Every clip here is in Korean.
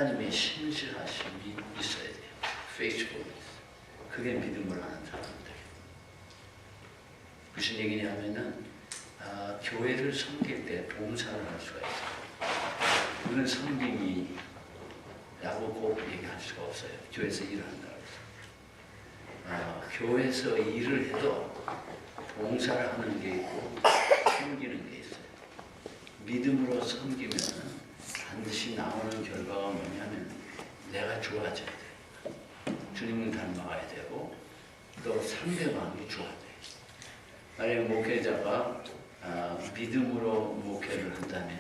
하나님의 신실하심이 있어야 돼요. faithfulness. 그게 믿음을 하는 사람들. 무슨 얘기냐면은 교회를 섬길 때 봉사를 할 수가 있어요. 이건 섬김이라고 꼭 얘기할 수가 없어요. 교회에서 일한다고 해서. 교회에서 일을 해도 봉사를 하는 게 있고 섬기는 게 있어요. 믿음으로 섬기면 반드시 나오는 결과가 뭐냐면 내가 좋아져야 돼요. 주님을 닮아가야 되고 또 상대방이 좋아야 돼요. 만약에 목회자가 믿음으로 목회를 한다는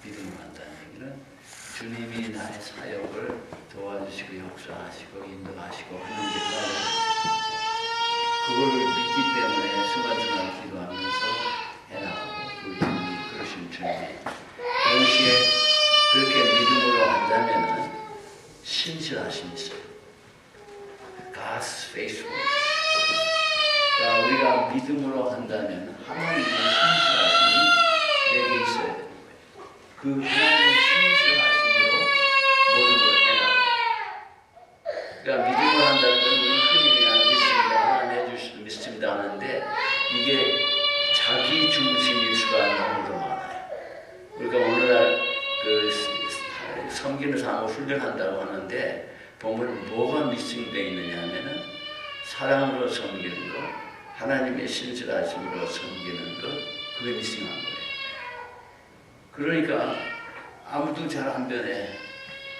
얘기는 주님이 나의 사역을 도와주시고 역사하시고 인도하시고 하는 게 그거를 믿기 때문에 순간순간 기도하면서 해나가고 우리 주님이 그러신 주님이 동시에 그렇게 믿음으로 한다면 신실하심이 있어요. God's faithfulness. 그러니까 우리가 믿음으로 한다면 하나님의 신실하심이 내게 있어야 되는 거예요. 그 하나님의 신실하심으로 모든 걸 해나가요. 그러니까 믿음으로 한다는 건 우리 흔히 그냥 믿습니다. 하나님 해주시면 믿습니다 하는데 이게 자기 중심일 수가 너무도 많아요. 우리가 오늘날 섬기는 사람을 훈련한다고 하는데 보면 뭐가 미싱되어 있느냐 하면은 사랑으로 섬기는 것, 하나님의 신실하심으로 섬기는 것, 그게 미싱한 거예요. 그러니까 아무도 잘 안 변해.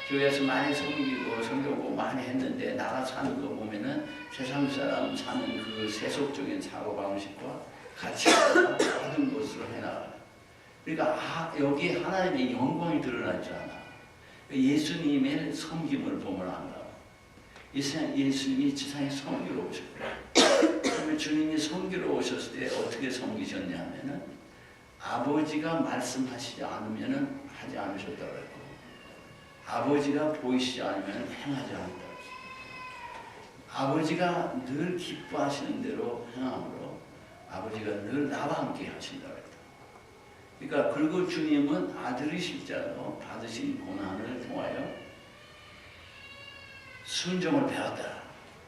교회에서 많이 섬기고 섬기고 많이 했는데 나가 사는 거 보면은 세상 사람 사는 그 세속적인 사고방식과 같이 모든 것으로 해나가요. 그러니까 여기 하나님의 영광이 드러나지 않아. 예수님의 섬김을 보면 안다. 예수님이 지상에 섬기러 오셨고, 그러면 주님이 섬기러 오셨을 때 어떻게 섬기셨냐 하면은 아버지가 말씀하시지 않으면은 하지 않으셨다고 했고, 아버지가 보이시지 않으면 행하지 않았다고 했어요. 아버지가 늘 기뻐하시는 대로 행함으로 아버지가 늘 나와 함께 하신다고 했다. 그러니까 그리고 주님은 아들이실자로 받으신 고난을 통하여 순종을 배웠다.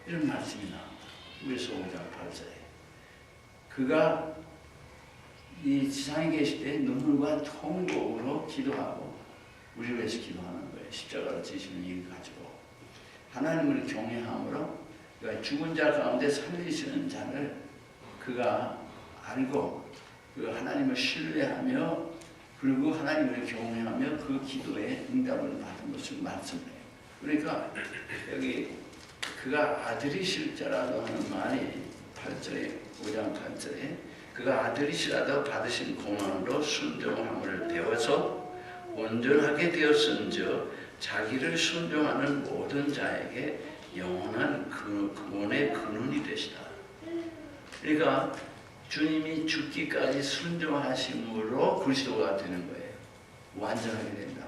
이런 말씀이 나옵니다. 후에서 5장 8절에. 그가 이 지상에 계실 때 눈물과 통곡으로 기도하고 우리를 위해서 기도하는 거예요. 십자가로 지시는 일 가지고. 하나님을 경외함으로 그러니까 죽은 자 가운데 살리시는 자를 그가 알고 그 하나님을 신뢰하며 그리고 하나님을 경외하며 그 기도에 응답을 받은 것을 말씀해요. 그러니까 여기 그가 아들이실 자라고 하는 말이 8절에 5장 8절에 그가 아들이시라도 받으신 공헌으로 순종함을 배워서 온전하게 되었은즉 자기를 순종하는 모든 자에게 영원한 구원의 근원이 되시다. 그러니까 주님이 죽기까지 순종하심으로 그리스도가 되는 거예요. 완전하게 된다.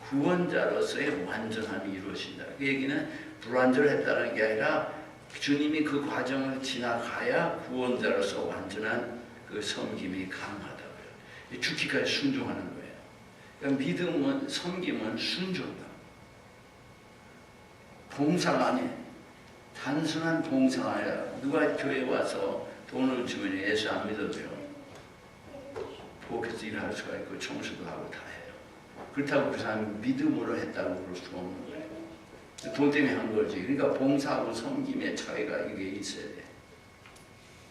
구원자로서의 완전함이 이루어진다. 그 얘기는 불완전했다는 게 아니라 주님이 그 과정을 지나가야 구원자로서 완전한 그 섬김이 가능하다고요. 죽기까지 순종하는 거예요. 그러니까 믿음은 섬김은 순종이다. 봉사가 아니에요. 단순한 봉사가 아니라 누가 교회에 와서 돈을 주면 예수 안 믿어도요. 부엌에서 일할 수가 있고 청소도 하고 다 해요. 그렇다고 그 사람이 믿음으로 했다고 그럴 수가 없는 거예요. 돈 때문에 한 거지. 그러니까 봉사하고 섬김의 차이가 이게 있어야 돼.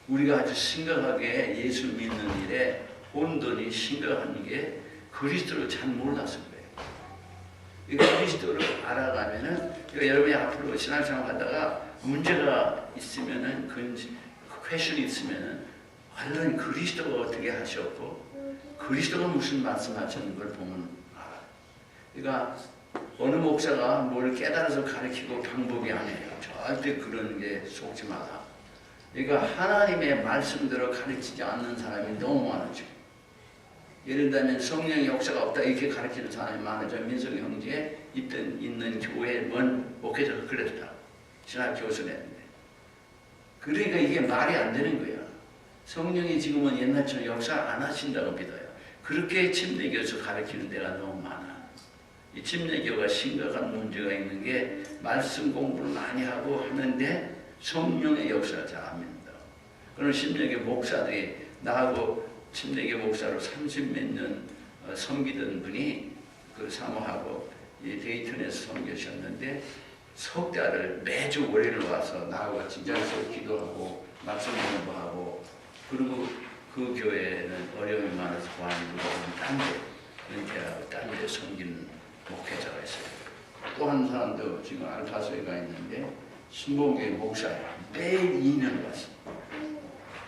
우리가 아주 심각하게 예수 믿는 일에 혼돈이 심각한 게 그리스도를 잘 몰라서 그래요. 그리스도를 알아가면은 여러분이 앞으로 신앙생활 하다가 문제가 있으면은 퀘션이 있으면은 얼른 그리스도가 어떻게 하셨고 그리스도가 무슨 말씀하시는 걸 보면 알아요. 그러니까 어느 목사가 뭘 깨달아서 가르치고 방법이 아니에요. 절대 그런 게 속지 마라. 그러니까 하나님의 말씀대로 가르치지 않는 사람이 너무 많아져. 예를 들면 성령의 역사가 없다 이렇게 가르치는 사람이 많아져. 민석이 형제 있는 교회 먼 목회자가 그랬다. 신학 교수였는데. 그러니까 이게 말이 안 되는 거야. 성령이 지금은 옛날처럼 역사 안 하신다고 믿어요. 그렇게 침대교에서 가르치는 데가 너무 많아. 이 침례교가 심각한 문제가 있는 게 말씀 공부를 많이 하고 하는데 성령의 역사를 잘 안 믿는다. 그런 침례교 목사들이 나하고 침례교 목사로 30몇 년 섬기던 분이 그 사모하고 이 데이턴에서 섬기셨는데 석 달을 매주 월요일 와서 나하고 진짜에서 기도하고 말씀 공부하고 그리고 그 교회는 어려움이 많아서 구하는 딴데 이렇게 하고 딴데 섬기는 목회자가 있어요. 또 한 사람도 지금 알파소에 가 있는데 신봉교회 목사예요. 매일 2년 갔어.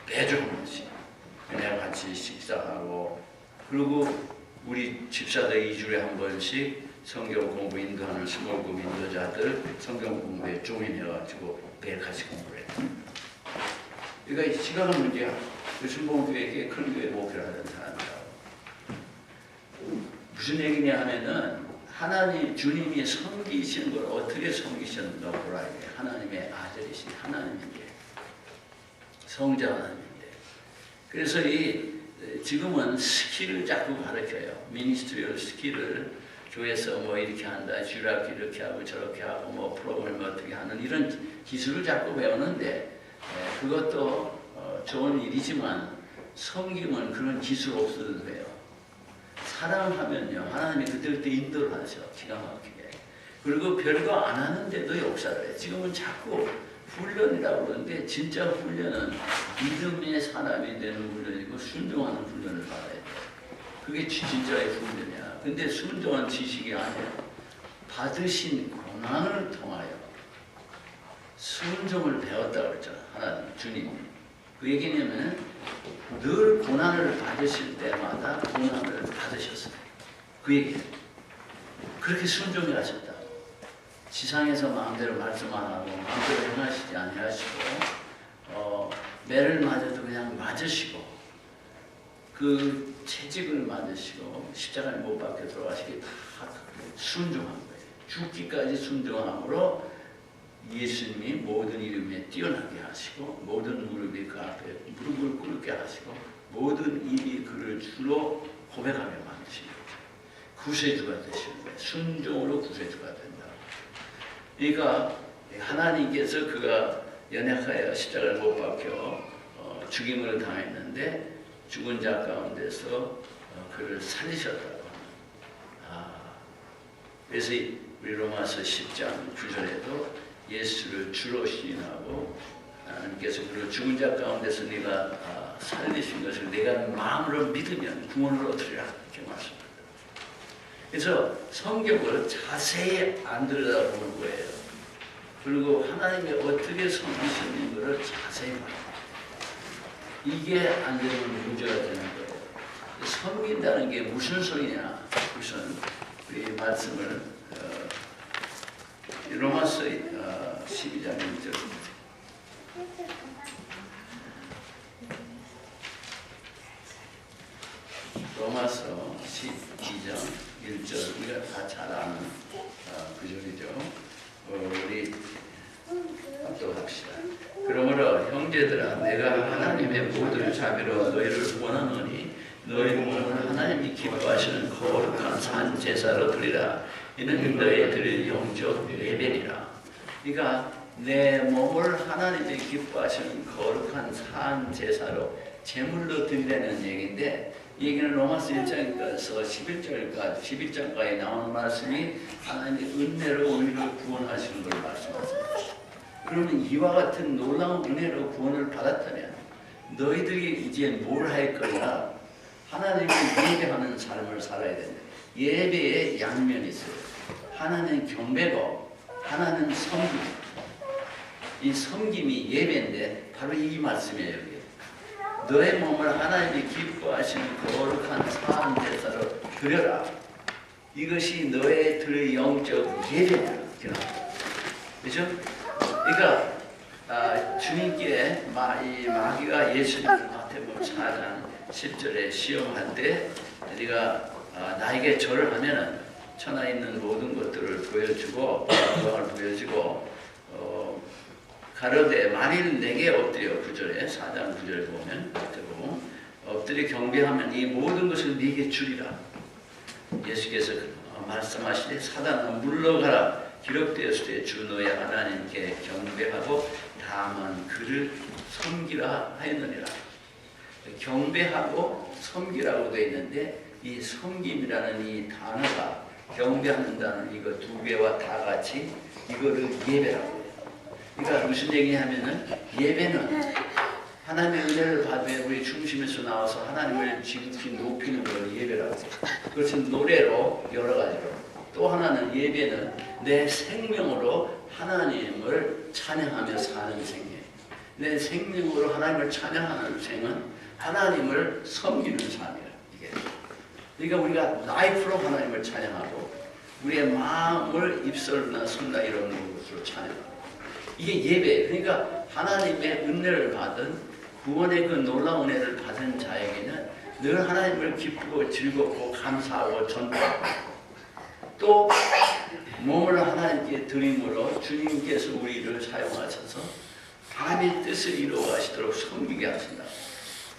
매주 한 번씩. 그냥 같이 식사하고 그리고 우리 집사들 2주에 한 번씩 성경 공부 인도하는 스몰그룹 인도자들 성경 공부에 조인해가지고 매일 같이 공부를 했다. 그러니까 심각한 문제야. 그 신봉교회에 큰 교회 목회를 하던 사람이라고. 무슨 얘기냐 하면은 하나님 주님이 섬기시는 걸 어떻게 섬기셨는가 보라. 하나님의 아들이신 하나님인데 성자 하나님인데 그래서 지금은 스킬을 자꾸 가르쳐요. 미니스트리얼 스킬을 교회에서 뭐 이렇게 한다, 주일학교 이렇게 하고 저렇게 하고 뭐 프로그램 어떻게 하는 이런 기술을 자꾸 배우는데 그것도 좋은 일이지만 섬김은 그런 기술 없어도 돼요. 사랑하면요 하나님이 그때그때 인도를 하셔. 기가 막히게. 그리고 별거 안 하는데도 역사를 해. 지금은 자꾸 훈련이라고 그러는데 진짜 훈련은 믿음의 사람이 되는 훈련이고 순종하는 훈련을 받아야 돼. 그게 진짜의 훈련이야. 근데 순종한 지식이 아니야. 받으신 고난을 통하여 순종을 배웠다고 그랬잖아. 하나님, 주님이. 그 얘기냐면 늘 고난을 받으실 때마다 고난을 받으셨어요. 그 얘기예요. 그렇게 순종을 하셨다. 지상에서 마음대로 말씀 안 하고 마음대로 행하시지 아니하시고 매를 맞아도 그냥 맞으시고 그 채찍을 맞으시고 십자가에 못 박혀 들어가시기 다 순종한 거예요. 죽기까지 순종함으로 예수님이 모든 이름에 뛰어나게 하시고 모든 무릎이 그 앞에 무릎을 꿇게 하시고 모든 입이 그를 주로 고백하게 만드신 거죠. 구세주가 되시는 거예요. 순종으로 구세주가 된다. 그러니까 하나님께서 그가 연약하여 십자가를 못 박혀 죽임을 당했는데 죽은 자 가운데서 그를 살리셨다고 하는. 그래서 우리 로마서 10장 9절에도 예수를 주로 시인하고 하나님께서 그를 죽은 자 가운데서 네가 살리신 것을 내가 마음으로 믿으면 구원을 얻으리라 이렇게 말씀합니다. 그래서 성경을 자세히 안 들여다보는 거예요. 그리고 하나님이 어떻게 섬기시는 것을 자세히 봐요. 이게 안 되면 문제가 되는 거예요. 섬긴다는 게 무슨 소리냐? 우선 우리 말씀을 로마서 12장 1절 로마서 12장 1절 우리가 다 잘 아는 구절이죠. 우리 합독합시다. 그러므로 형제들아 내가 하나님의 모든 자비로 너희를 원하노니 너희 몸을 하나님이 기뻐하시는 거룩한 산 제사로 드리라. 이는 너희 드릴 영적 예배니라. 그러니까 내 몸을 하나님이 기뻐하시는 거룩한 산 제사로 제물로 드리라는 얘기인데 이 얘기는 로마서 1장에서 11장까지 나오는 말씀이 하나님의 은혜로 우리를 구원하시는 걸 말씀하십니다. 그러면 이와 같은 놀라운 은혜로 구원을 받았다면 너희들이 이제 뭘 할 거냐? 하나님을 예배하는 삶을 살아야 된다. 예배에 양면이 있어요. 하나는 경배고 하나는 섬김. 이 섬김이 예배인데 바로 이 말씀이에요. 여기. 너의 몸을 하나님이 기뻐하시는 거룩한 산 제사로 드려라. 이것이 너의 들 영적 예배야. 그렇죠? 그러니까 주님께 이 마귀가 예수님을 마태복음 4장 10절에 시험할 때 네가 나에게 절을 하면은 천하에 있는 모든 것들을 보여주고 영광을 보여주고 가로되 만일 내게 엎드려 9절에 4장 9절에 보면 엎드려 경배하면 이 모든 것을 네게 주리라. 예수께서 말씀하시되 사단아 물러가라 기록되었을 때 주 너의 하나님께 경배하고 다만 그를 섬기라 하였느니라. 경배하고 섬기라고 되어 있는데 이 섬김이라는 이 단어가 경배하는다는 이거 두 개와 다 같이 이거를 예배라고 해요. 그러니까 무슨 얘기냐면은 예배는 하나님의 은혜를 받으며 우리 중심에서 나와서 하나님을 지극히 높이는 걸 예배라고 해요. 그것은 노래로 여러 가지로. 또 하나는 예배는 내 생명으로 하나님을 찬양하며 사는 생이에요. 내 생명으로 하나님을 찬양하는 생은 하나님을 섬기는 삶이에요. 이게. 그러니까 우리가 라이프로 하나님을 찬양하고 우리의 마음을 입술이나 손이나 이런 것으로 찬양하고 이게 예배예요. 그러니까 하나님의 은혜를 받은 구원의 그 놀라운 은혜를 받은 자에게는 늘 하나님을 기쁘고 즐겁고 감사하고 전도하고 또 몸을 하나님께 드림으로 주님께서 우리를 사용하셔서 하나님의 뜻을 이루어가시도록 섬기게 하신다.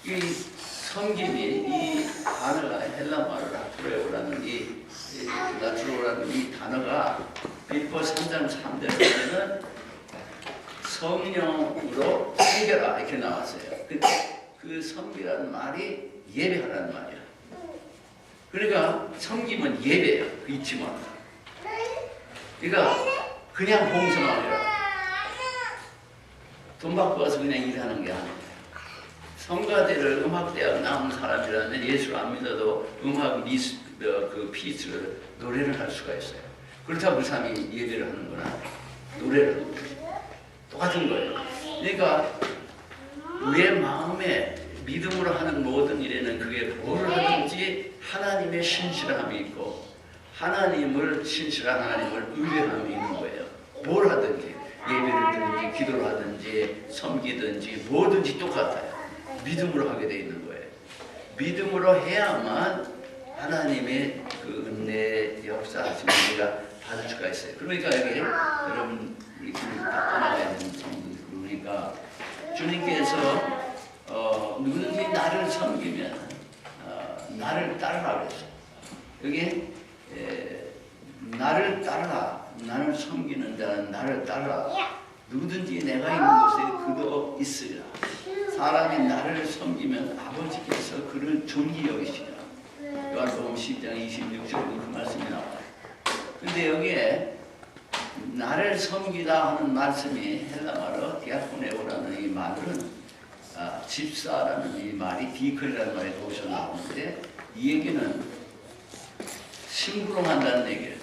이 섬김이 이 단어가 헬라말로 라트로라는 이 단어가 빌보 3장 3절에 보면은 성령으로 섬겨라 이렇게 나왔어요. 그 섬기라는 말이 예배하라는 말이야. 그러니까 섬김은 예배예요. 그 잊지 마. 그러니까 그냥 봉사가 아니라 돈 받고 와서 그냥 일하는 게 아니에요. 성가대를 음악대학 나온 사람이라면 예수를 안 믿어도 음악 그 피스를 노래를 할 수가 있어요. 그렇다고 그 사람이 예배를 하는구나. 노래를 하는 거예요. 똑같은 거예요. 그러니까 우리의 마음에 믿음으로 하는 모든 일에는 그게 뭘 하든지 하나님의 신실함이 있고 하나님을 신실한 하나님을 의뢰함이 있는 거예요. 뭘 하든지 예배를 드든지 기도를 하든지 섬기든지 뭐든지 똑같아요. 믿음으로 하게 돼 있는 거예요. 믿음으로 해야만 하나님의 그 은혜 역사하심을 우리가 받을 수가 있어요. 그러니까 여기 여러분 우리 따라가야 되는 성분 그러니까 주님께서 누구든지 나를 섬기면 나를 따르라 그랬어요. 여기 나를 따르라. 나를 섬기는 자는 나를 따르라. 누구든지 내가 있는 곳에 그도 있으리라. 사람이 나를 섬기면 아버지께서 그를 존귀 여기시리라. 요한복음 10장 26절에 그 말씀이 나와요. 근데 여기에 나를 섬기다 하는 말씀이 헬라말로 디아코네오라는 이 말은 집사라는 이 말이 디클이라는 말이 거기서 나오는데 이 얘기는 심부름한다는 얘기예요.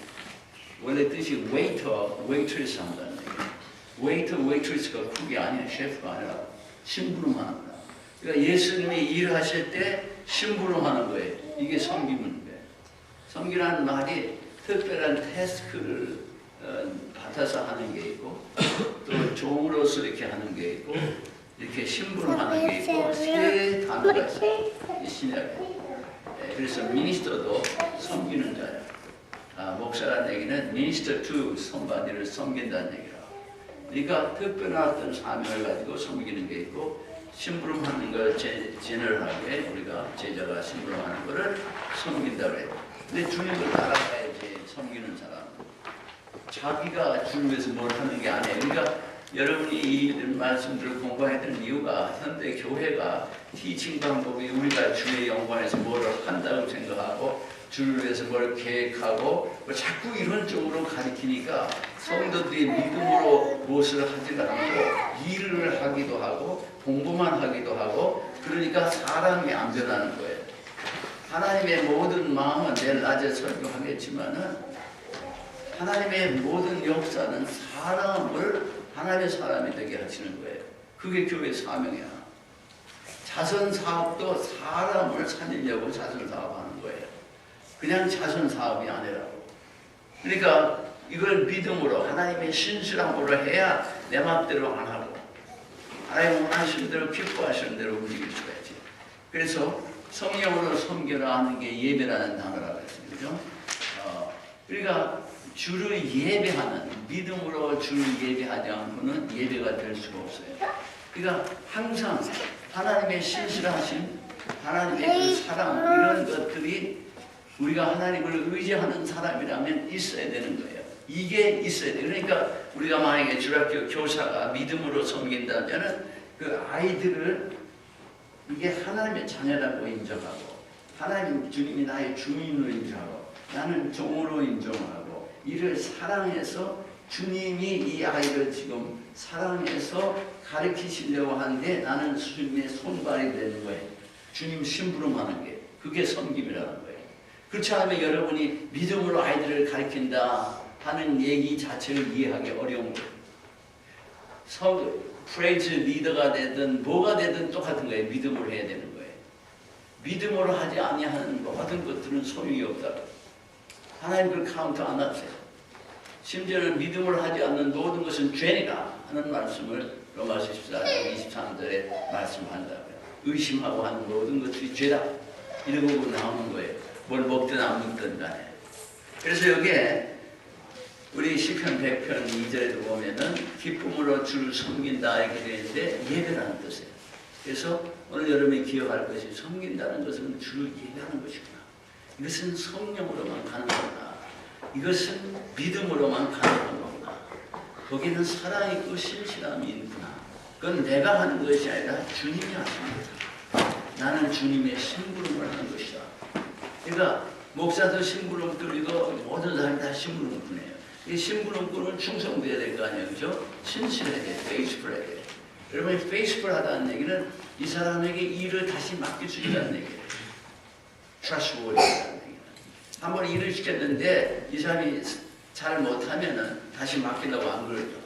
원래 뜻이 웨이터, 웨이트리스 한다는 얘기예요. 웨이터, 웨이트리스가 쿡이 아니에요. 셰프가 아니라 심부름하는 거야. 그러니까 예수님이 일하실 때 심부름하는 거예요. 이게 섬기는 거예요. 섬기라는 말이 특별한 태스크를 받아서 하는 게 있고 또 종으로서 이렇게 하는 게 있고 이렇게 심부름하는 게 있고 세 단어가 있어요. 이 신약에. 그래서 미니스터도 섬기는 자예요. 목사라는 얘기는 미니스터 투 somebody를 섬긴다는 얘기라고. 그러니까 특별한 어떤 사명을 가지고 섬기는 게 있고 심부름하는 걸 제너럴하게 우리가 제자가 심부름하는 거를 섬긴다고 해요. 근데 주님을 따라가야지 섬기는 사람. 자기가 주님 위해서 뭘 하는 게 아니에요. 그러니까 여러분이 이 말씀들을 공부해야 되는 이유가 현대 교회가 티칭 방법이 우리가 주의 영광에서 뭘 한다고 생각하고 주를 위해서 뭘 계획하고 자꾸 이런 쪽으로 가리키니까 성도들이 믿음으로 무엇을 하지도 않고 일을 하기도 하고 공부만 하기도 하고 그러니까 사람이 안 변하는 거예요. 하나님의 모든 마음은 내일 낮에 설교하겠지만은 하나님의 모든 역사는 사람을 하나님의 사람이 되게 하시는 거예요. 그게 교회의 사명이야. 자선사업도 사람을 살리려고 자선사업하는 거예요. 그냥 자선사업이 아니라고. 그러니까 이걸 믿음으로 하나님의 신실함으로 해야 내 마음대로 안 하고 하나님 원하시는 대로 기뻐하시는 대로 움직일 수가 있지. 그래서 성령으로 섬겨라 하는 게 예배라는 단어라고 했어요. 그죠? 그러니까 주를 예배하는 믿음으로 주를 예배하지 않고는 예배가 될 수가 없어요. 그러니까 항상 하나님의 신실하심, 하나님의 그 사랑 이런 것들이 우리가 하나님을 의지하는 사람이라면 있어야 되는 거예요. 이게 있어야 돼요. 그러니까 우리가 만약에 주일학교 교사가 믿음으로 섬긴다면 그 아이들을 이게 하나님의 자녀라고 인정하고 하나님 주님이 나의 주인으로 인정하고 나는 종으로 인정하고 이를 사랑해서 주님이 이 아이를 지금 사랑해서 가르치시려고 하는데 나는 주님의 손발이 되는 거예요. 주님 심부름하는 게 그게 섬김이라는 거예요. 그렇지 않으면 여러분이 믿음으로 아이들을 가르친다 하는 얘기 자체를 이해하기 어려운 거예요. 프레이즈 리더가 되든 뭐가 되든 똑같은 거예요. 믿음으로 해야 되는 거예요. 믿음으로 하지 아니하는 모든 것들은 소용이 없다. 하나님 그걸 카운트 안 하세요. 심지어는 믿음으로 하지 않는 모든 것은 죄니라 하는 말씀을 로마서 14장 23절에 말씀한다고요. 의심하고 하는 모든 것들이 죄다. 이러고 나오는 거예요. 뭘 먹든 안 먹든 간에. 그래서 여기에 우리 시편 100편 2절에도 보면은 기쁨으로 주를 섬긴다 이렇게 되어 있는데 예배라는 뜻이에요. 그래서 오늘 여러분이 기억할 것이 섬긴다는 것은 주를 예배하는 것이구나. 이것은 성령으로만 가능하구나. 이것은 믿음으로만 가능한 거구나. 거기는 사랑이 있고 신실함이 있구나. 그건 내가 하는 것이 아니라 주님이 하시는 거다. 나는 주님의 심부름을 하는 것이다. 그러니까 목사도 심부름 끓이고 모든 사람이 다 심부름 꾼해요. 이 심부름꾼은 충성돼야 될 거 아니에요. 그죠? 신실해야 돼. 페이스풀해야 돼. 여러분 페이스풀하다는 얘기는 이 사람에게 일을 다시 맡길 수 있다는 얘기예요. trustworthy라는 얘기는. 한번 일을 시켰는데 이 사람이 잘 못하면은 다시 맡기려고 안 그러죠.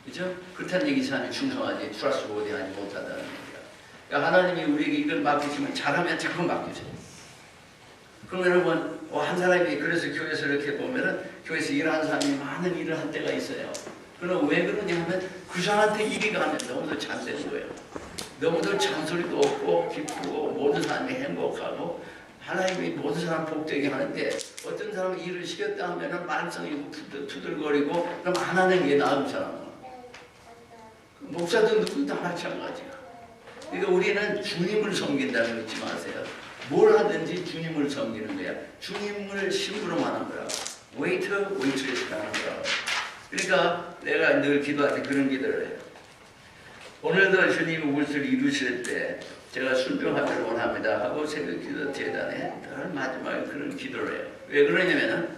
그죠? 그렇다는 얘기 이 사람이 충성하지 trustworthy하지 못하다는 얘기야. 그러니까 하나님이 우리에게 이걸 맡기시면 잘하면 자꾸 맡기세요. 그럼 여러분 한 사람이 그래서 교회에서 이렇게 보면은 교회에서 일하는 사람이 많은 일을 할 때가 있어요. 그럼 왜 그러냐 하면 그 사람한테 일이 가면 너무도 잘 되는 거예요. 너무도 잔소리도 없고 기쁘고 모든 사람이 행복하고 하나님이 모든 사람 복되게 하는데 어떤 사람은 일을 시켰다 하면은 말썽이고 투들거리고 그럼 안 하는 게 나은 사람은 목사도 누구도 다 마찬가지야. 그러니까 우리는 주님을 섬긴다는 거 잊지 마세요. 뭘 하든지 주님을 섬기는 거야. 주님을 심부름하는 거야. 웨이터, 웨이트레스 하는 거야. 그러니까 내가 늘 기도할 때 그런 기도를 해요. 오늘도 주님이 무엇을 이루실 때 제가 순종하기를 원합니다 하고 새벽 기도 재단에 늘 마지막에 그런 기도를 해요. 왜 그러냐면은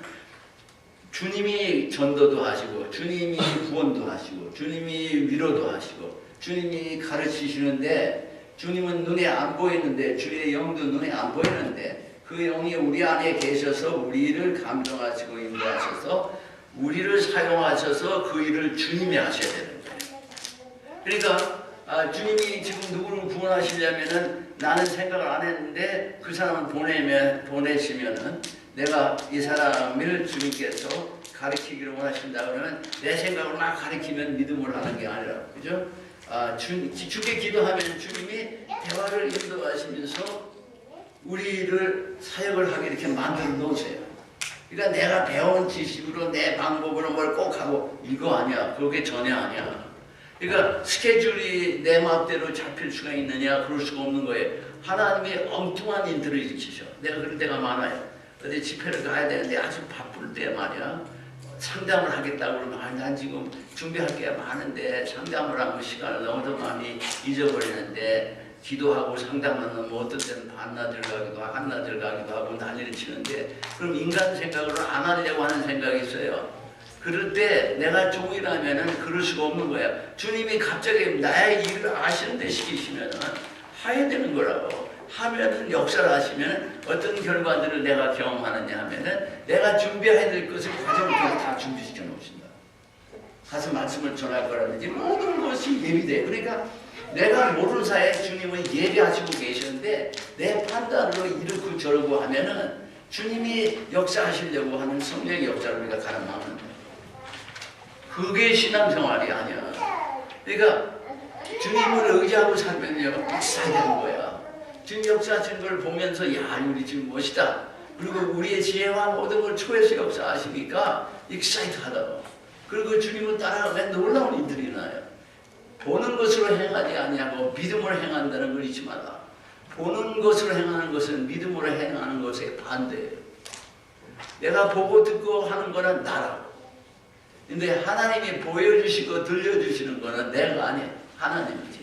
주님이 전도도 하시고 주님이 구원도 하시고 주님이 위로도 하시고 주님이 가르치시는데 주님은 눈에 안 보이는데 주의 영도 눈에 안 보이는데 그 영이 우리 안에 계셔서 우리를 감동하시고 인도하셔서 우리를 사용하셔서 그 일을 주님이 하셔야 되는 거예요. 그러니까 주님이 지금 누구를 구원하시려면은 나는 생각을 안 했는데 그 사람을 보내시면은 내가 이 사람을 주님께서 가르치기를 원하신다 그러면 내 생각을 막 가르치면 믿음을 하는 게 아니라 그죠? 주께 기도하면 주님이 대화를 인도하시면서 우리를 사역을 하게 이렇게 만들어 놓으세요. 그러니까 내가 배운 지식으로 내 방법으로 뭘 꼭 하고 이거 아니야. 그게 전혀 아니야. 그러니까 스케줄이 내 마음대로 잡힐 수가 있느냐? 그럴 수가 없는 거예요. 하나님이 엉뚱한 인들을 일으키셔. 내가 그럴 때가 많아요. 어디 집회를 가야 되는데 아주 바쁠 때 말이야. 상담을 하겠다고 그러면 난 지금 준비할 게 많은데 상담을 하고 시간을 너무 많이 잊어버리는데 기도하고 상담하는 뭐 어떤 때는 반나절 가기도 하고 한나절 가기도 하고 난리를 치는데 그럼 인간 생각으로 안 하려고 하는 생각이 있어요. 그럴 때 내가 종이라면은 그럴 수가 없는 거야. 주님이 갑자기 나의 일을 아시는데 시키시면은 해야 되는 거라고. 하면은 역사를 하시면 어떤 결과들을 내가 경험하느냐 하면은 내가 준비해야 될 것을 과정부터 다 준비시켜 놓으신다. 가서 말씀을 전할 거라든지 모든 것이 예비돼. 그러니까 내가 모르는 사이에 주님은 예비하시고 계시는데 내 판단으로 이렇고 저러고 하면은 주님이 역사하시려고 하는 성령의 역사를 우리가 가름하는 거예요. 그게 신앙생활이 아니야. 그러니까 주님을 의지하고 살면요 역사해야 되는 거야. 주님 역사하신 걸 보면서 야 우리 지금 멋있다. 그리고 우리의 지혜와 모든 걸 초에서 역사하시니까 익사이트하다고. 그리고 주님을 따라가면 놀라운 일들이 나요. 보는 것으로 행하지 아니하고 믿음으로 행한다는 걸 잊지 마라. 보는 것으로 행하는 것은 믿음으로 행하는 것의 반대예요. 내가 보고 듣고 하는 거는 나라고. 근데 하나님이 보여주시고 들려주시는 거는 내가 아니야. 하나님이지.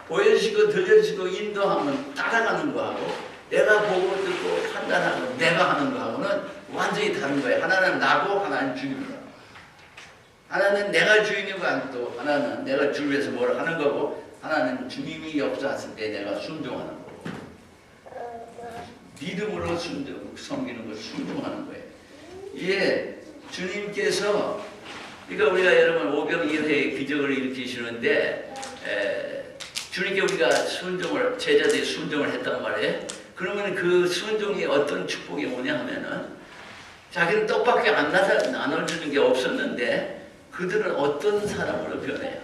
보여주시고 들려주시고 인도하면 따라가는 거하고 내가 보고 듣고 판단하고 내가 하는 거하고는 완전히 다른 거예요. 하나는 나고 하나는 주님이라고. 하나는 내가 주인이고 또 하나는 내가 주를 위해서 뭘 하는 거고 하나는 주님이 역사했을 때 내가 순종하는 거고 믿음으로 섬기는 거 순종하는 거예요. 이게 주님께서 그러니까 우리가 여러분 오병이어의 기적을 일으키시는데 주님께 우리가 순종을 제자들이 순종을 했단 말이에요. 그러면 그 순종이 어떤 축복이 오냐 하면은 자기는 떡밖에 안 나눠주는 게 없었는데 그들은 어떤 사람으로 변해요?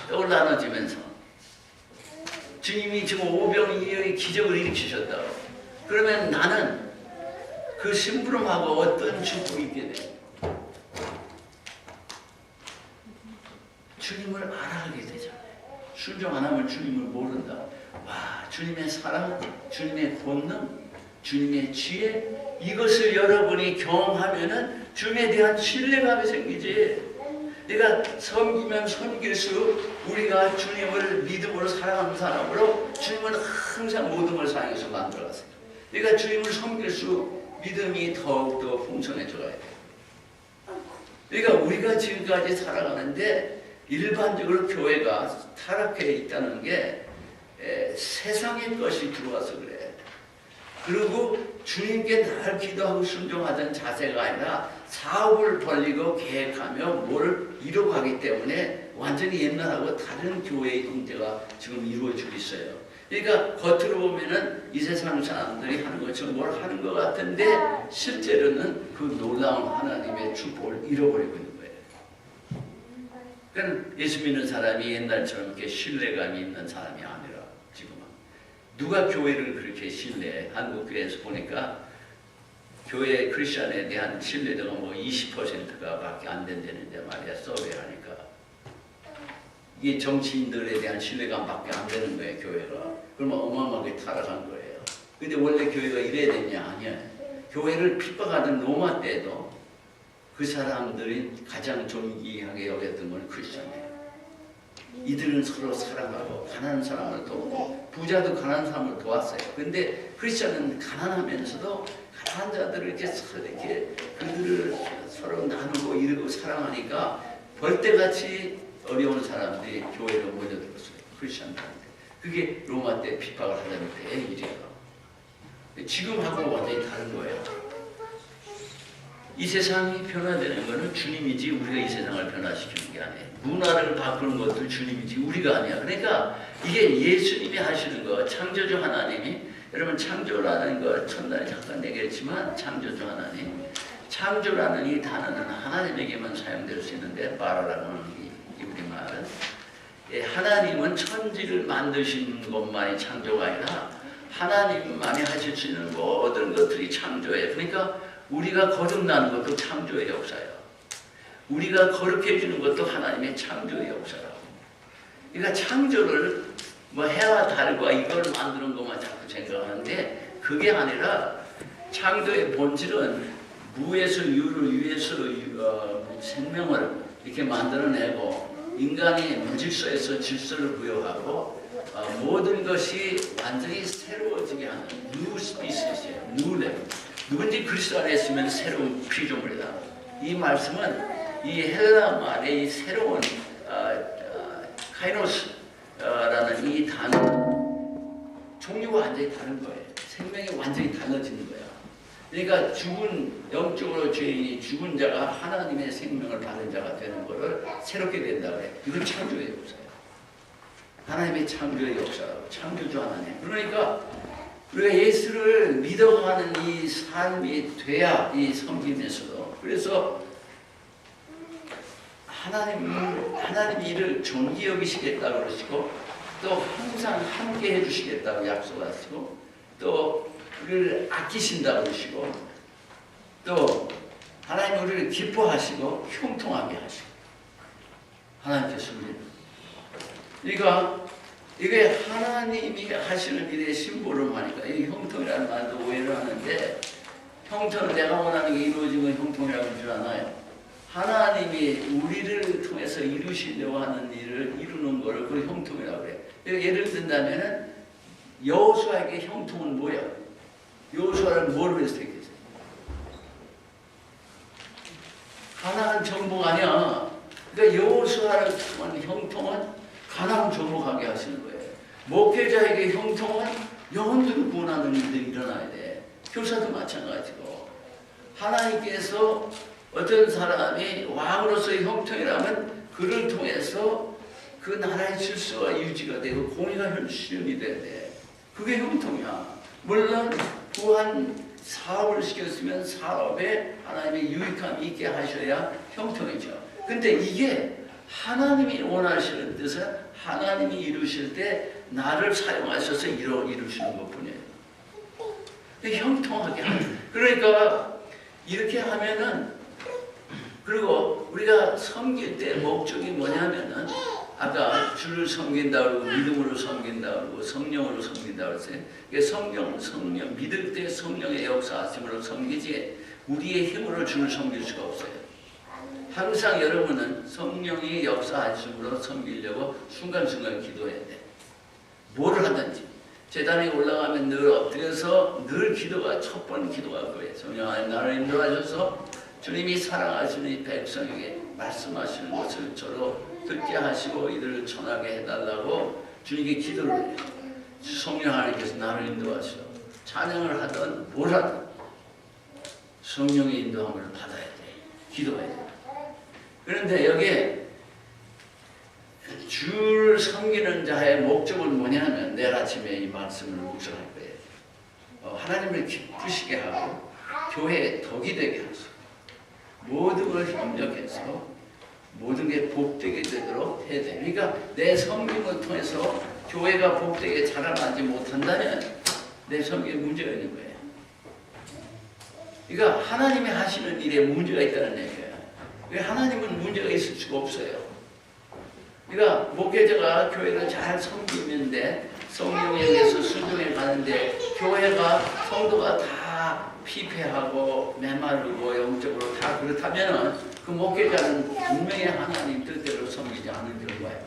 떡을 나눠주면서 주님이 지금 오병이어의 기적을 일으키셨다고. 그러면 나는 그 심부름하고 어떤 축복이 있게 돼요? 주님을 알아가게 되잖아요. 순종 안 하면 주님을 모른다. 와, 주님의 사랑, 주님의 권능, 주님의 지혜 이것을 여러분이 경험하면은 주님에 대한 신뢰감이 생기지. 내가 섬기면 섬길수록 우리가 주님을 믿음으로 사랑하는 사람으로 주님은 항상 모든 걸 사랑해서 만들어갔어요. 내가 주님을 섬길수록 믿음이 더욱더 풍성해져야 돼요. 그러니까 우리가 지금까지 살아가는데 일반적으로 교회가 타락해 있다는 게 세상의 것이 들어와서 그래. 그리고 주님께 늘 기도하고 순종하던 자세가 아니라 사업을 벌리고 계획하며 뭘 이뤄가기 때문에 완전히 옛날하고 다른 교회의 형태가 지금 이루어지고 있어요. 그러니까 겉으로 보면은 이 세상 사람들이 하는 것처럼 뭘 하는 것 같은데 실제로는 그 놀라운 하나님의 축복을 잃어버리고 있는 거예요. 그러니까 예수 믿는 사람이 옛날처럼 이렇게 신뢰감이 있는 사람이 아니라 지금은 누가 교회를 그렇게 신뢰해? 한국 교회에서 보니까 교회 크리스천에 대한 신뢰도가 뭐 20%가 밖에 안 된다는데 말이야. 서베이하니까 이게 정치인들에 대한 신뢰감밖에 안 되는 거예요. 교회가. 그러면 어마어마하게 타락한 거예요. 근데 원래 교회가 이래야 되냐? 아니야. 교회를 핍박하던 로마 때도 그 사람들이 가장 존귀하게 여겼던 건 크리스천이에요. 이들은 서로 사랑하고 가난한 사람을 돕고 부자도 가난한 사람을 도왔어요. 근데 크리스천은 가난하면서도 가난한 자들을 이렇게 그들을 서로 나누고 이루고 사랑하니까 벌떼같이 어려운 사람들이 교회로 몰려들었어요. 크리스천들한테. 그게 로마 때 핍박을 하던 때의 일이에요. 지금하고 완전히 다른 거예요. 이 세상이 변화되는 것은 주님이지 우리가 이 세상을 변화시키는 게 아니에요. 문화를 바꾸는 것도 주님이지 우리가 아니야. 그러니까 이게 예수님이 하시는 거, 창조주 하나님이 여러분 창조라는 거 첫날에 잠깐 얘기했지만 창조주 하나님, 창조라는 이 단어는 하나님에게만 사용될 수 있는데 바라라는 이 우리말은 하나님은 천지를 만드시는 것만이 창조가 아니라 하나님만이 하실 수 있는 모든 것들이 창조예요. 그러니까 우리가 거듭나는 것도 창조의 역사예요. 우리가 거룩해지는 것도 하나님의 창조의 역사라고. 그러니까 창조를 뭐 해와 달과 이걸 만드는 것만 자꾸 생각하는데 그게 아니라 창조의 본질은 무에서 유를 유에서 생명을 이렇게 만들어내고 인간이 무질서에서 질서를 부여하고 모든 것이 완전히 새로워지게 하는 new species예요. new level. 누군지 그리스도 안에 있으면 새로운 피조물이다. 이 말씀은 이 헬라 말의 이 새로운 카이노스라는 이 단어 종류가 완전히 다른 거예요. 생명이 완전히 달라지는 거예요. 그러니까 죽은 영적으로 죄인이 죽은 자가 하나님의 생명을 받은 자가 되는 것을 새롭게 된다고 해요. 이건 창조의 역사예요. 하나님의 창조의 역사라고. 창조주 하나님. 그러니까 우리가 예수를 믿어가는 이 삶이 돼야 이 섬김에서도. 그래서 하나님이 이를 존귀 여기시겠다고 그러시고 또 항상 함께 해주시겠다고 약속하시고 또 우리를 아끼신다고 그러시고 또 하나님 우리를 기뻐하시고 형통하게 하시고 하나님께서 그러니까 이게 하나님이 하시는 일의 심보를 하니까 이 형통이라는 말도 오해를 하는데 형통은 내가 원하는 게 이루어지면 형통이라고 하는 줄 아나요? 하나님이 우리를 통해서 이루시려고 하는 일을 이루는 거를 그걸 형통이라고 그래. 예를 든다면은 여호수아에게 형통은 뭐야? 여호수아를 뭘 위해서 택했어요? 가나안 정복 아니야. 그러니까 여호수아를 통한 형통은 가나안 정복하게 하시는 거예요. 목회자에게 형통은 영혼들을 구원하는 일들이 일어나야 돼. 교사도 마찬가지고. 하나님께서 어떤 사람이 왕으로서의 형통이라면 그를 통해서 그 나라의 질서가 유지가 되고 공의가 실현이 돼야 돼. 그게 형통이야. 물론 부한 사업을 시켰으면 사업에 하나님의 유익함이 있게 하셔야 형통이죠. 근데 이게 하나님이 원하시는 뜻은 하나님이 이루실 때 나를 사용하셔서 이루시는 것뿐이에요. 형통하게 하는. 그러니까 이렇게 하면은, 그리고 우리가 섬길 때 목적이 뭐냐면은 아까 주를 섬긴다 그러고 믿음으로 섬긴다 그러고 성령으로 섬긴다 그랬어요. 이게 성령 믿을 때 성령의 역사하심으로 섬기지 우리의 힘으로 주를 섬길 수가 없어요. 항상 여러분은 성령이 역사하심으로 섬기려고 순간순간 기도해야 돼. 뭐를 하든지 제단에 올라가면 늘 엎드려서 늘 기도가 첫 번 기도가 그거예요. 성령 하나님 나를 인도하셔서 주님이 사랑하시는 이 백성에게 말씀하시는 것을 저로 듣게 하시고 이들을 전하게 해달라고 주님께 기도를 해요. 성령 하나님께서 나를 인도하시오. 찬양을 하든 뭘 하든 성령의 인도함을 받아야 돼. 기도해야 돼. 그런데 여기에 주를 섬기는 자의 목적은 뭐냐면 내일 아침에 이 말씀을 묵상할 거예요. 하나님을 기쁘시게 하고 교회에 덕이 되게 하시고 모든 걸 협력해서 모든 게 복되게 되도록 해야 돼. 그러니까 내 섬김을 통해서 교회가 복되게 자라나지 못한다면 내 섬김에 문제가 있는 거예요. 그러니까 하나님이 하시는 일에 문제가 있다는 얘기예요. 하나님은 문제가 있을 수가 없어요. 그러니까 목회자가 교회를 잘 섬기면 돼. 성령에 의해서 순종해 가는데 교회가 성도가 다 피폐하고 메마르고 영적으로 다 그렇다면 그 목회자는 분명히 하나님 뜻대로 섬기지 않은 결과예요.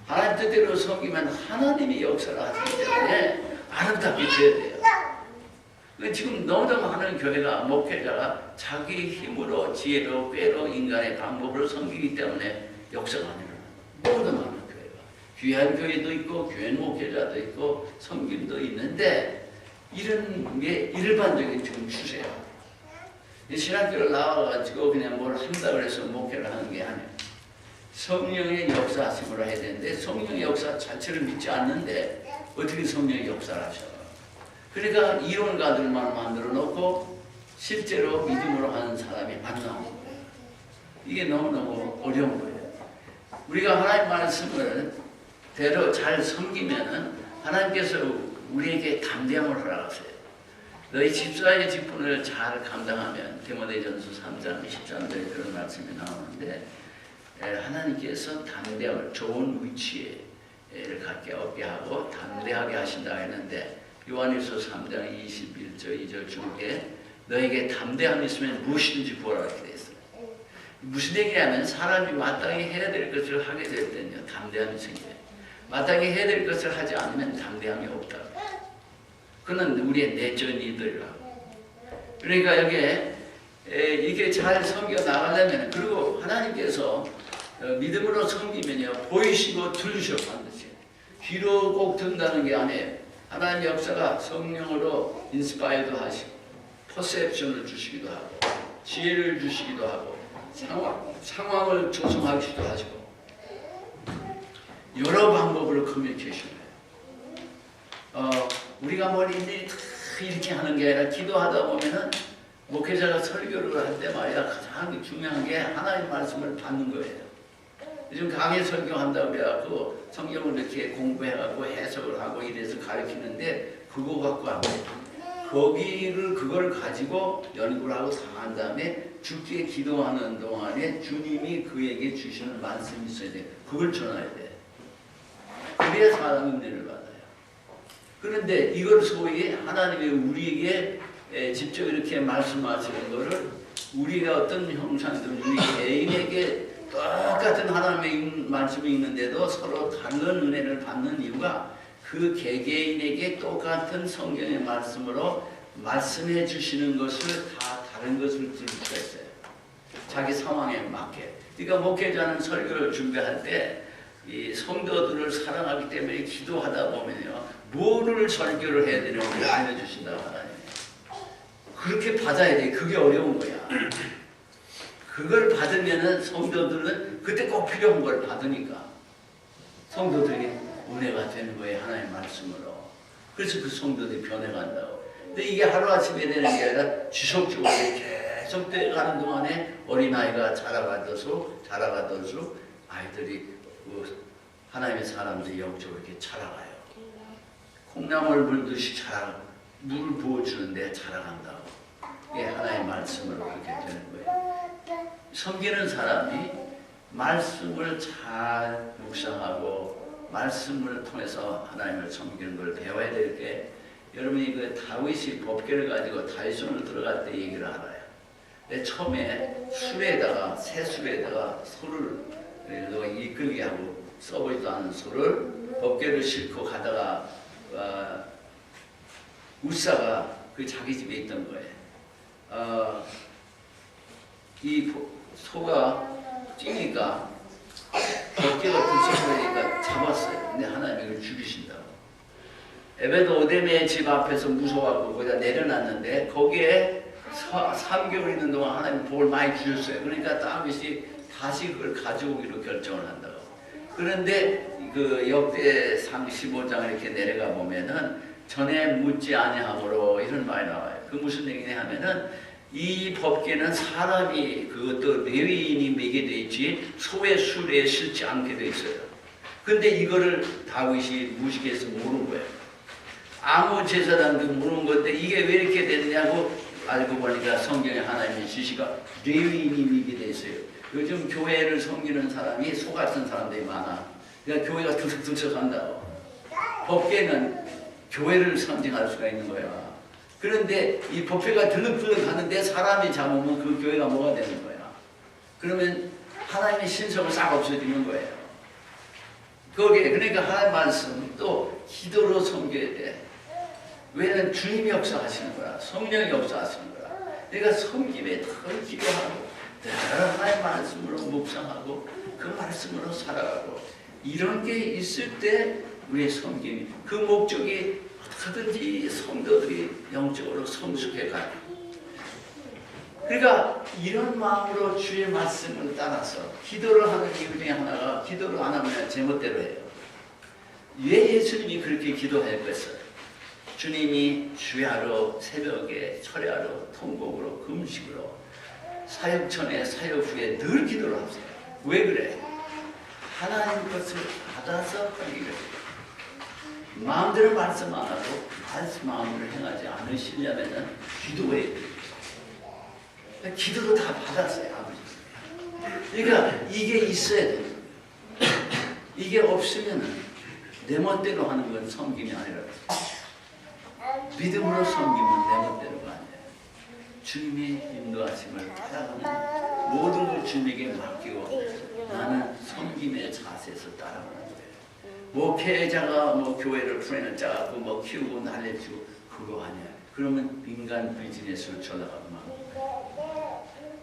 하나님 뜻대로 섬기면 하나님이 역사를 하시기 때문에 아름답게 돼야 돼요. 지금 너무너무 많은 교회가 목회자가 자기 힘으로 지혜로 꾀로 인간의 방법으로 섬기기 때문에 역사가 안 일어나요. 너무너무 많은 교회가. 귀한 교회도 있고 귀한 목회자도 있고 섬김도 있는데 이런 게 일반적인 지금 추세예요. 신학교를 나와가지고 그냥 뭘 한다고 해서 목회를 하는 게 아니에요. 성령의 역사하심으로 해야 되는데 성령의 역사 자체를 믿지 않는데 어떻게 성령의 역사를 하셔? 그러니까 이론가들만 만들어 놓고 실제로 믿음으로 하는 사람이 안 나오는 거예요. 이게 너무너무 어려운 거예요. 우리가 하나님 말씀을 대로 잘 섬기면은 하나님께서 우리에게 담대함을 허락하세요. 너희 집사의 직분을 잘 감당하면 디모데전서 3장 10절에 그런 말씀이 나오는데 하나님께서 담대함을 좋은 위치를 갖게 얻게 하고 담대하게 하신다 했는데 요한일서 3장 21절 2절 중에 너에게 담대함이 있으면 무엇이든지 구하라 이렇게 돼 있어요. 무슨 얘기냐면 사람이 마땅히 해야 될 것을 하게 될 때는요 담대함이 생겨요. 마땅히 해야 될 것을 하지 않으면 담대함이 없다. 그는 우리의 내적인 이들이라고. 그러니까 여기에 이게 잘 섬겨 나가려면 그리고 하나님께서 믿음으로 섬기면요 보이시고 들으셔 반드시. 귀로 꼭 듣는다는 게 아니에요. 하나님 역사가 성령으로 인스파이어도 하시고 퍼셉션을 주시기도 하고 지혜를 주시기도 하고 상황을 조성하시기도 하시고 여러 방법으로 커뮤니케이션을 해요. 우리가 뭘 이렇게 하는 게 아니라 기도하다 보면은 목회자가 설교를 할 때 말이야 가장 중요한 게 하나님 말씀을 받는 거예요. 요즘 강의 설교한다고 그래갖고 성경을 이렇게 공부해갖고 해석을 하고 이래서 가르치는데 그거 갖고 안 돼. 그걸 가지고 연구를 하고 다 한 다음에 주께 기도하는 동안에 주님이 그에게 주시는 말씀이 있어야 돼. 그걸 전해야 돼. 그래야 사람 은혜를 받아요. 그런데 이걸 소위 하나님이 우리에게 직접 이렇게 말씀하시는 거를 우리가 어떤 형상이든 우리 개인에게 똑같은 하나님의 말씀이 있는데도 서로 다른 은혜를 받는 이유가 그 개개인에게 똑같은 성경의 말씀으로 말씀해 주시는 것을 다 다른 것을 들을 수가 있어요. 자기 상황에 맞게. 그러니까 목회자는 설교를 준비할 때 이 성도들을 사랑하기 때문에 기도하다 보면요, 뭐를 설교를 해야 되는지 알려주신다고 하나님. 그렇게 받아야 돼. 그게 어려운 거야. 그걸 받으면은 성도들은 그때 꼭 필요한 걸 받으니까 성도들이 은혜가 되는 거예요. 하나님의 말씀으로. 그래서 그 성도들이 변해간다고. 근데 이게 하루아침에 되는 게 아니라 지속적으로 계속 돼가는 동안에 어린아이가 자라가도록 아이들이 하나님의 사람들이 영적으로 이렇게 자라가요. 콩나물 물듯이 물을 부어주는데 자라간다고. 이게 하나님의 말씀으로 그렇게 되는 거예요. 섬기는 사람이 말씀을 잘 묵상하고 말씀을 통해서 하나님을 섬기는 걸 배워야 될 게, 여러분이 그 다윗이 법궤를 가지고 다윗성을 들어갈 때 얘기를 알아요. 근데 처음에 새 수레에다가 소를 이끌게 하고 써보지도 않은 소를 법궤를 싣고 가다가 우사가 그 자기 집에 있던 거예요. 이 소가 뛰니까 법궤가 불쌍하니까 잡았어요. 근데 하나님이 이걸 죽이신다고. 에베드 오뎀의 집 앞에서 무서워하고 거기다 내려놨는데 거기에 3개월 있는 동안 하나님 복을 많이 주셨어요. 그러니까 다윗이 다시 그걸 가져오기로 결정을 한다고. 그런데 그 역대상 15장을 이렇게 내려가 보면은 전에 묻지 아니함으로 이런 말이 나와요. 그 무슨 얘기냐 하면은 이 법궤는 사람이 그것도 레위인이 매게 돼 있지 소의 수레에 실지 않게 돼 있어요. 근데 이거를 다윗이 무식해서 모르는 거예요. 아무 제사장도 모르는 건데 이게 왜 이렇게 됐냐고 알고 보니까 성경에 하나님의 지시가 레위인이 매게 돼 있어요. 요즘 교회를 섬기는 사람이 소 같은 사람들이 많아. 그러니까 교회가 들썩들썩한다고. 법궤는 교회를 상징할 수가 있는 거야. 그런데 이 법궤가 들썩들썩 하는데 사람이 잡으면 그 교회가 뭐가 되는 거야? 그러면 하나님의 신성을 싹 없어지는 거예요. 거기에 그러니까 하나님 말씀 또 기도로 섬겨야 돼. 왜냐면 주님이 역사하시는 거야. 성령이 역사하시는 거야. 그러니까 섬김에 더 기도하고 하나님 말씀으로 묵상하고 그 말씀으로 살아가고 이런 게 있을 때 우리의 섬김이 그 목적이 어떻게든지 성도들이 영적으로 성숙해 가요. 그러니까 이런 마음으로 주의 말씀을 따라서 기도를 하는 이유 중에 하나가 기도를 안 하면 제멋대로 해요. 왜 예수님이 그렇게 기도했겠어요? 주님이 주야로 새벽에 철야로 통곡으로 금식으로 사역 전에 사역 후에 늘 기도를 하세요. 왜 그래? 하나님 것을 받아서 하기를 마음대로 말씀 안 하고 마음대로 행하지 않으시려면 기도해야 돼요. 기도로 다 받았어요. 아버지. 그러니까 이게 있어야 돼요. 이게 없으면 내 멋대로 하는 건 섬김이 아니라 믿음으로 섬기면 내 멋대로가 아니에요. 주님의 인도하심을 따라가는 모든 걸 주님에게 맡기고 나는 섬김의 자세에서 따라가는 거예요. 목회자가 교회를 프레는 짜고 키우고 날려주고 그거 아니야. 그러면 인간 비즈니스로 전화가면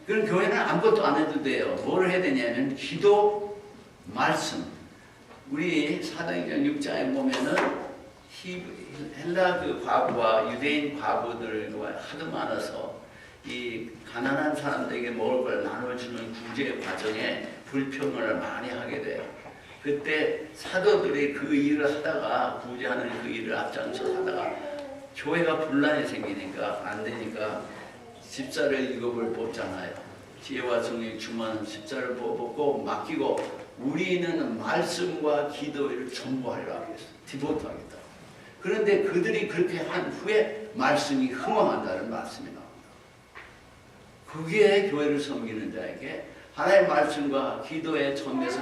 그럼 교회는 아무것도 안 해도 돼요. 뭘 해야 되냐면 기도, 말씀. 우리 사도행전 6장에 보면은 헬라 그 과부와 유대인 과부들과 하도 많아서 이 가난한 사람들에게 먹을 걸 나눠주는 구제 과정에 불평을 많이 하게 돼요. 그때 사도들이 그 일을 하다가 구제하는 그 일을 앞장서 하다가 교회가 분란이 생기니까 안 되니까 십자를 이급을 뽑잖아요. 지혜와 성령이 충만한 십자를 뽑고 맡기고 우리는 말씀과 기도를 전부 하려고 하겠어. 디보트 하겠다. 그런데 그들이 그렇게 한 후에 말씀이 흥황한다는 말씀이 나옵니다. 그게 교회를 섬기는 자에게 하나님의 말씀과 기도의 전에서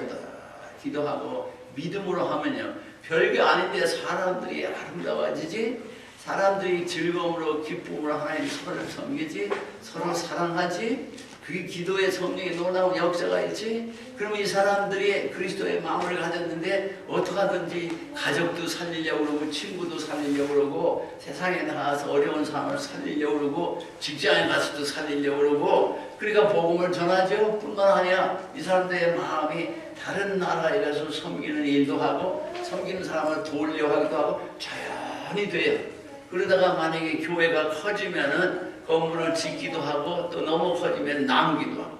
기도하고 믿음으로 하면요. 별게 아닌데 사람들이 아름다워지지 사람들이 즐거움으로 기쁨으로 하나님 서로를 섬기지, 서로 사랑하지, 그게 기도의 성령의 놀라운 역사가 있지. 그러면 이 사람들이 그리스도의 마음을 가졌는데 어떻게 하든지 가족도 살리려고 그러고 친구도 살리려고 그러고 세상에 나가서 어려운 사람을 살리려고 그러고 직장에 가서도 살리려고 그러고, 그러니까 복음을 전하죠. 뿐만 아니라 이 사람들의 마음이 다른 나라에 가서 섬기는 일도 하고 섬기는 사람을 도우려고 하기도 하고 자연히 돼요. 그러다가 만약에 교회가 커지면은 건물을 짓기도 하고 또 너무 커지면 나누기도 하고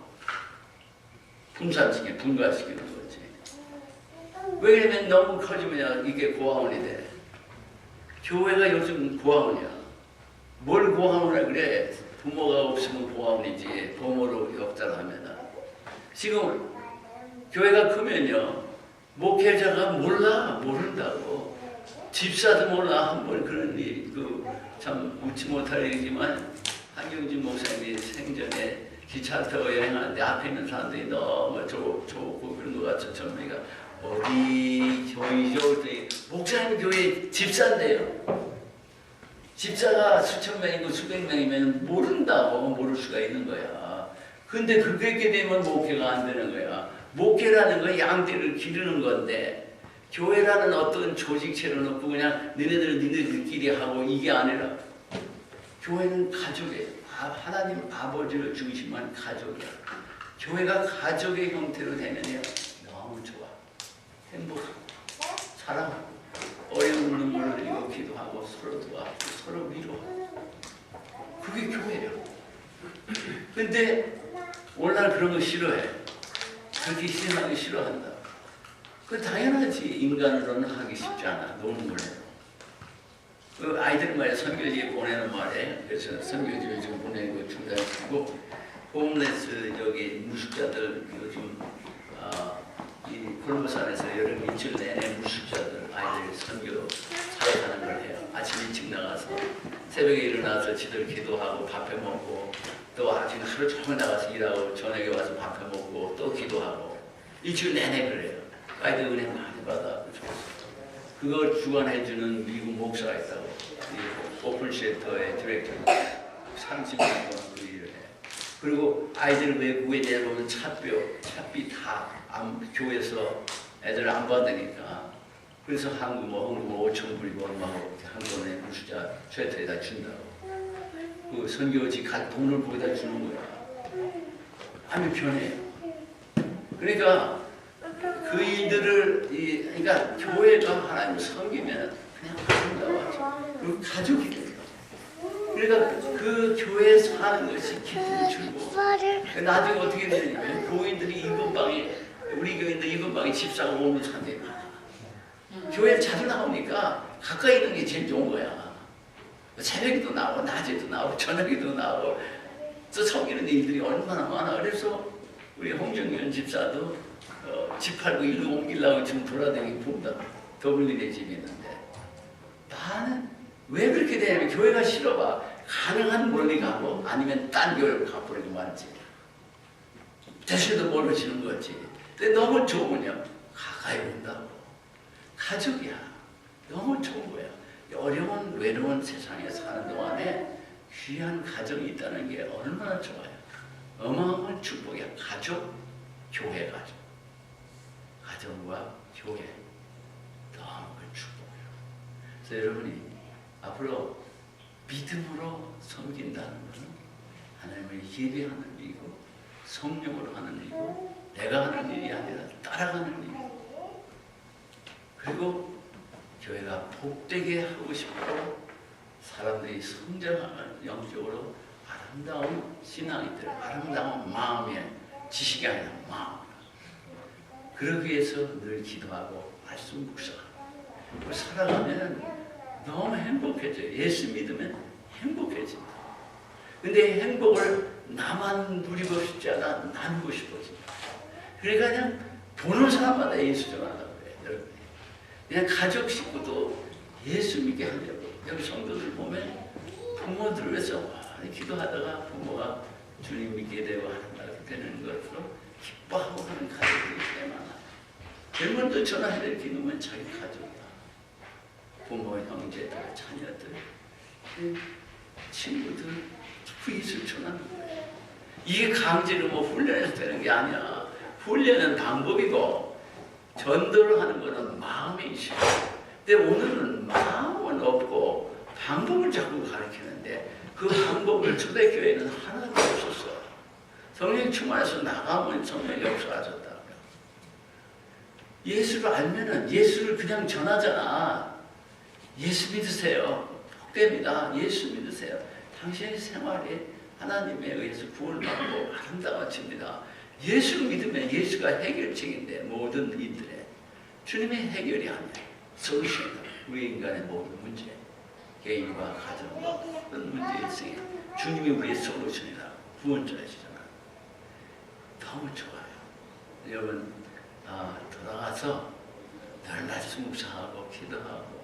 분산시키고 분가시키는 거지. 왜 그러면 너무 커지면 이게 고아원이 돼. 교회가 요즘 고아원이야. 뭘 고아원이라 그래? 부모가 없으면 고아원이지. 부모로 역사를 하면. 지금 교회가 크면요, 목회자가 모른다고. 집사도 몰라. 한번 그런 일, 참 웃지 못할 일이지만 한경진 목사님이 생전에 기차 타고 여행하는데 앞에 있는 사람들이 너무 좋고 그런 것 같죠. 전부가 어디 교회죠? 목사님 교회 집사인데요. 집사가 수천 명이고 수백 명이면 모른다고 모를 수가 있는 거야. 근데 그렇게 되면 목회가 안 되는 거야. 목회라는 건 양떼를 기르는 건데 교회라는 어떤 조직체를 놓고 그냥 니네들끼리 하고 이게 아니라 교회는 가족이에요. 하나님 아버지를 중심한 가족이야. 교회가 가족의 형태로 되면요 너무 좋아. 행복하고 사랑하고 어려운 눈물을 흘리고 기도하고 서로 도와주고 서로 위로하고 그게 교회예요. 근데 오늘날 그런 거 싫어해. 그렇게 희생하기 싫어한다. 그 당연하지. 인간으로는 하기 쉽지 않아. 노는 걸로. 그 아이들 말에 선교지에 보내는 말에 그래서 선교지를 지금 보내고 중단시키고 홈레스 여기 무숙자들 요즘 이 골목산에서 여름 일주일 내내 무숙자들 아이들 선교 사역하는 걸 해요. 아침 일찍 나가서 새벽에 일어나서 지들 기도하고 밥해 먹고 또 아침 하루 종일 나가서 일하고 저녁에 와서 밥해 먹고 또 기도하고 일주일 내내 그래요. 아이들 은혜 많이 받아. 그걸 주관해주는 미국 목사가 있다고. 이 오픈센터의 디렉터 30년 동안 그 일을 해. 그리고 아이들 외국에 내려오면 차비 다 교회에서 애들 안 받으니까 그래서 헌금 5,000불이고 얼마고 한 번에 무수자 쇠터에다 준다고. 그 선교지 갈 돈을 거기다 주는 거야. 아주 편해요. 그러니까 그 일들을 그러니까 교회가 하나님을 섬기면 그냥 아름다워져. 그리고 가족이 돼요. 그러니까 그 교회에 사는 것이 기쁨을 주고 나중에 어떻게 되냐면 교인들이 이근방에 우리 교인들 이근방에 집사가 오는 사람들이 많아. 교회 자주 나오니까 가까이 있는 게 제일 좋은 거야. 새벽에도 나오고 낮에도 나오고 저녁에도 나오고 또 섬기는 일들이 얼마나 많아. 그래서 우리 홍정현 집사도 집 팔고 일로 옮기려고 지금 돌아다니고 본다. 더블린에 집이 있는데 나는 왜 그렇게 되냐면 교회가 싫어봐. 가능한 멀리 가고 아니면 딴 교회를 가버리고 말지. 대신에도 멀어지는 거지. 근데 너무 좋으면 가까이 온다고. 가족이야. 너무 좋은 거야. 어려운 외로운 세상에 사는 동안에 귀한 가정이 있다는 게 얼마나 좋아요. 어마어마한 축복이야. 가족, 교회 가족. 가정과 교회 너무 큰 축복이에요. 그래서 여러분이 앞으로 믿음으로 섬긴다는 것은 하나님을 예배하는 일이고 성령으로 하는 일이고 내가 하는 일이 아니라 따라가는 일이고 그리고 교회가 복되게 하고 싶고 사람들이 성장하는 영적으로 아름다운 신앙이 들 아름다운 마음의 지식이 아니라 마음 그러기 위해서 늘 기도하고 말씀 묵상하고 살아가면 너무 행복해져요. 예수 믿으면 행복해진다. 근데 행복을 나만 누리고 싶지 않아 나누고 싶어진다. 그러니까 그냥 보는 사람마다 예수 전하라고 해요. 여러분. 그냥 가족 식구도 예수 믿게 하려고. 여기 성도들 보면 부모들 위해서 많이 기도하다가 부모가 주님 믿게 되고 하는 되는 것으로 기뻐하고 하는 가족들이 꽤 많아. 제일 먼저 전화해야 될 기능은 자기 가족이야. 부모, 형제들, 자녀들. 친구들 후이슬 전하는 거예요. 이게 강제로 뭐 훈련해서 되는 게 아니야. 훈련은 방법이고 전도를 하는 거는 마음이시오. 근데 오늘은 마음은 없고 방법을 자꾸 가르치는데 그 방법을 초대교회는 하나도 없었어. 성령 충만해서 나가면 성령이 없어졌다고요. 예수를 알면은 예수를 그냥 전하잖아. 예수 믿으세요. 복됩니다. 예수 믿으세요. 당신의 생활이 하나님에 의해서 구원받고 아름다워집니다. 예수를 믿으면 예수가 해결책인데 모든 일들의 주님의 해결이 아니에요. 솔루션. 우리 인간의 모든 문제, 개인과 가정과 모든 문제 일생에 주님이 우리의 솔루션이라 구원자이시잖아. 너무 좋아요. 여러분 돌아가서 늘 말씀 묵상하고 기도하고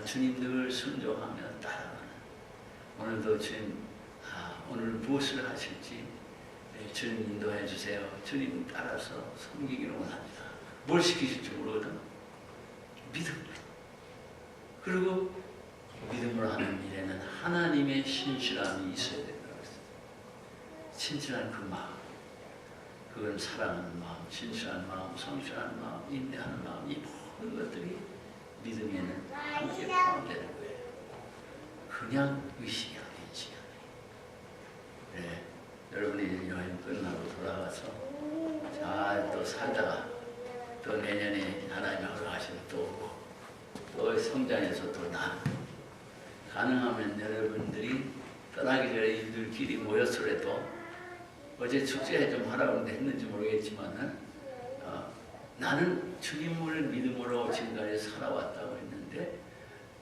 주님 늘 순종하며 따라가는 오늘도 주님 오늘 무엇을 하실지 주님 인도해 주세요. 주님 따라서 섬기기를 원합니다. 뭘 시키실지 모르거든. 믿음. 그리고 믿음으로 하는 일에는 하나님의 신실함이 있어야 된다고 했어요. 신실한 그 마음. 그건 사랑하는 마음, 신실한 마음, 성실한 마음, 인내하는 마음, 이 모든 것들이 믿음에는 함께 포함되는 거예요. 그냥 의식이 아닌 시간이. 네, 여러분이 여행 끝나고 돌아가서 잘 또 살다가 또 내년에 하나님이 허락하시면 또 오고 또 성장해서 또 나. 가능하면 여러분들이 떠나기 전에 이들끼리 모였으래도 어제 축제 좀 하라고 했는지 모르겠지만은 나는 주님을 믿음으로 지금까지 살아왔다고 했는데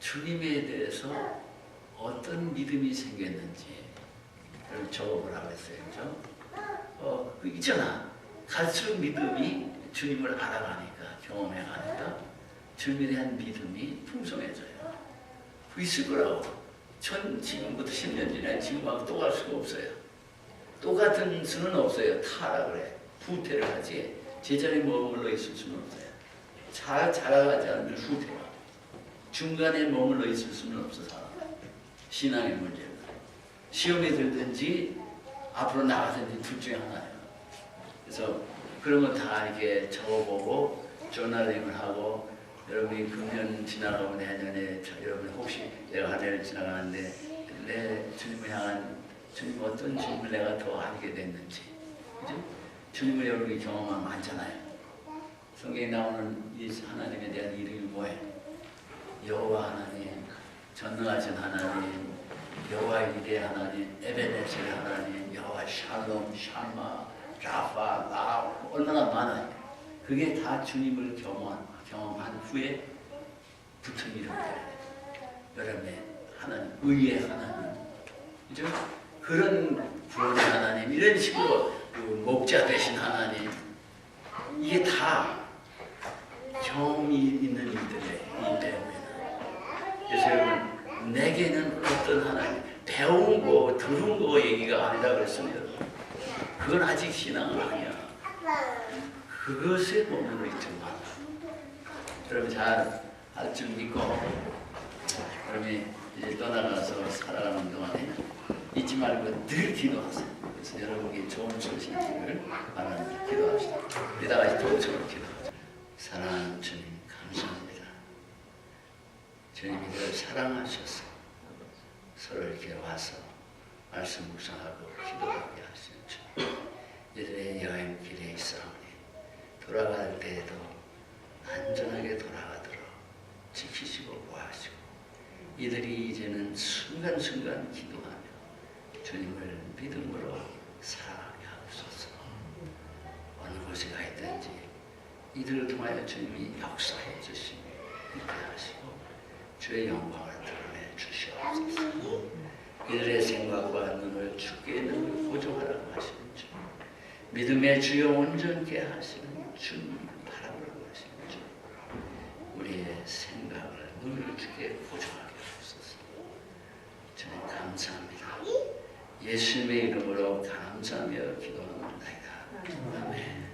주님에 대해서 어떤 믿음이 생겼는지 적어보라고 했어요. 그죠? 그 있잖아. 갈수록 믿음이 주님을 알아가니까 경험해가니까 주님에 대한 믿음이 풍성해져요. 그 있을 거라고. 지금부터 10년 전에 지금하고 또 갈 수가 없어요. 똑같은 수는 없어요. 타라 그래. 후퇴를 하지. 제자리에 머물러 있을 수는 없어요. 잘 자라가지 않으면 후퇴가. 중간에 머물러 있을 수는 없어 사람. 신앙의 문제입니다. 시험에 들든지 앞으로 나가든지 둘 중에 하나예요. 그래서 그런 거 다 이렇게 적어보고 저널링을 하고 여러분이 금년 지나가고 내년에 여러분 혹시 내가 한 해를 지나가는데 내 주님을 향한 주님 어떤 주님을 내가 더 알게 됐는지, 그죠? 주님을 여러분이 경험하면 많잖아요. 성경에 나오는 이 하나님에 대한 이름이 뭐예요? 여호와 하나님, 전능하신 하나님, 여호와 이레 하나님, 에베네셀 하나님, 여호와 샬롬, 샤마, 라파, 라 얼마나 많아요. 그게 다 주님을 경험한 후에 붙은 이름들이에요. 여러분의 하나님, 의의 하나님, 그죠? 그런 구원의 하나님, 이런 식으로 그 목자 되신 하나님, 이게 다 경험이 있는 이들의 이 배움이에요. 그래서 여러분, 내게는 어떤 하나님, 배운 거, 들은 거 얘기가 아니라 그랬습니다. 그건 아직 신앙은 아니야. 그것에 머물러 있지 마. 여러분 잘 할 줄 믿고, 여러분이 이제 떠나가서 살아가는 동안에 잊지 말고 늘 기도하세요. 그래서 여러분에게 좋은 소식을 바라는 기도합시다. 이따가 도처럼 기도하죠. 사랑하는 주님 감사합니다. 주님이 늘 사랑하셔서 서로 이렇게 와서 말씀 묵상하고 기도하게 하시는 주님. 이들의 여행길에 있사오니 돌아갈 때에도 안전하게 돌아가도록 지키시고 보호하시고 이들이 이제는 순간순간 기도하며 주님을 믿음으로 사랑하게 하옵소서. 어느 곳에 가 있든지 이들을 통하여 주님이 역사해 주시며 있게 하시고 주의 영광을 드러내 주시옵소서. 이들의 생각과 눈을 주께 눈을 보정하라고 하시는 주, 믿음의 주여 온전케 하시는 주님 바라보라고 하시는 주, 우리의 생각을 눈을 주께 보정하게 하옵소서. 주님 감사합니다. 예수님의 이름으로 감사하며 기도합니다. 아멘.